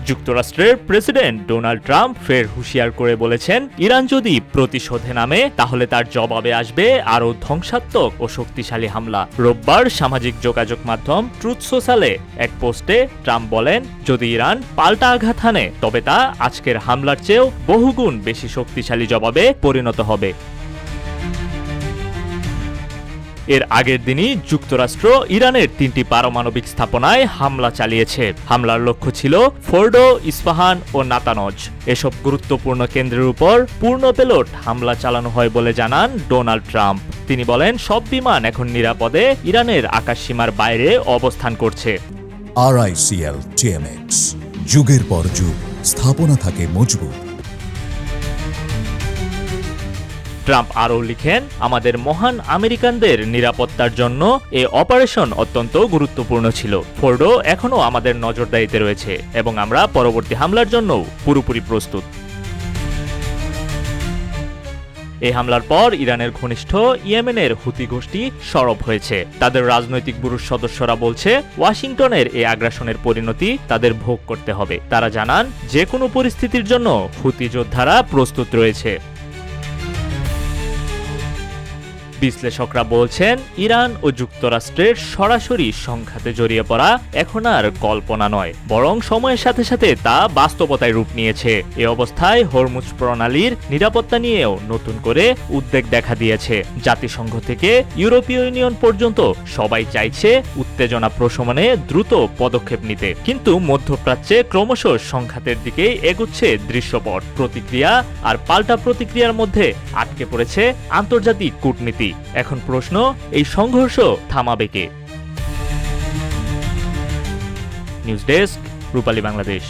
যুক্তরাষ্ট্রের president Donald Trump ফের হুঁশিয়ার করে বলেছেন, ইরান যদি প্রতিশোধে নামে তাহলে তার জবাবে আসবে আরও ধ্বংসাত্মক ও শক্তিশালী হামলা। রোববার সামাজিক যোগাযোগ মাধ্যম ট্রুথ সোশ্যালে এক পোস্টে ট্রাম্প বলেন, যদি ইরান পাল্টা আঘাত হানে তবে তা আজকের হামলার চেয়েও বহুগুণ বেশি শক্তিশালী জবাবে পরিণত হবে। এর আগের দিনই যুক্তরাষ্ট্র ইরানের 3টি পারমাণবিক স্থাপনায় হামলা চালিয়েছে। হামলার লক্ষ্য ছিল ফোর্ডো, ইস্পাহান ও নাতানজ। এসব গুরুত্বপূর্ণ কেন্দ্রের উপর পূর্ণ পেলোড হামলা চালানো হয় বলে জানান ডোনাল্ড ট্রাম্প। তিনি বলেন, সব বিমান এখন নিরাপদে ইরানের আকাশসীমার বাইরে অবস্থান করছে। RICL TMX, যুগের পর যুগ স্থাপনা থাকে মজবুত। ট্রাম্প আরও লিখেন, আমাদের মহান আমেরিকানদের নিরাপত্তার জন্য এ অপারেশন অত্যন্ত গুরুত্বপূর্ণ ছিল। ফোর্ডো এখনও আমাদের নজরদারিতে রয়েছে এবং আমরা পরবর্তী হামলার জন্য পুরোপুরি প্রস্তুত। এই হামলার পর ইরানের ঘনিষ্ঠ ইয়েমেনের হুতি গোষ্ঠী সরব হয়েছে। তাদের রাজনৈতিক ব্যুরোর সদস্যরা বলছে, ওয়াশিংটনের এই আগ্রাসনের পরিণতি তাদের ভোগ করতে হবে। তারা জানান, যে কোনো পরিস্থিতির জন্য হুতি যোদ্ধারা প্রস্তুত রয়েছে। বিশ্লেষকরা বলছেন, ইরান ও যুক্তরাষ্ট্রের সরাসরি সংঘাতে জড়িয়ে পড়া এখন আর কল্পনা নয়, বরং সময়ের সাথে সাথে তা বাস্তবতায় রূপ নিয়েছে। এ অবস্থায় হরমুজ প্রণালীর নিরাপত্তা নিয়েও নতুন করে উদ্বেগ দেখা দিয়েছে। জাতিসংঘ থেকে ইউরোপীয় ইউনিয়ন পর্যন্ত সবাই চাইছে উত্তেজনা প্রশমনে দ্রুত পদক্ষেপ নিতে, কিন্তু মধ্যপ্রাচ্যে ক্রমশ সংঘাতের দিকে এগুচ্ছে দৃশ্যপট। প্রতিক্রিয়া আর পাল্টা প্রতিক্রিয়ার মধ্যে আটকে পড়েছে আন্তর্জাতিক কূটনীতি। এখন প্রশ্ন, এই সংঘর্ষ থামাবে কে? নিউজ ডেস্ক, রূপালী বাংলাদেশ।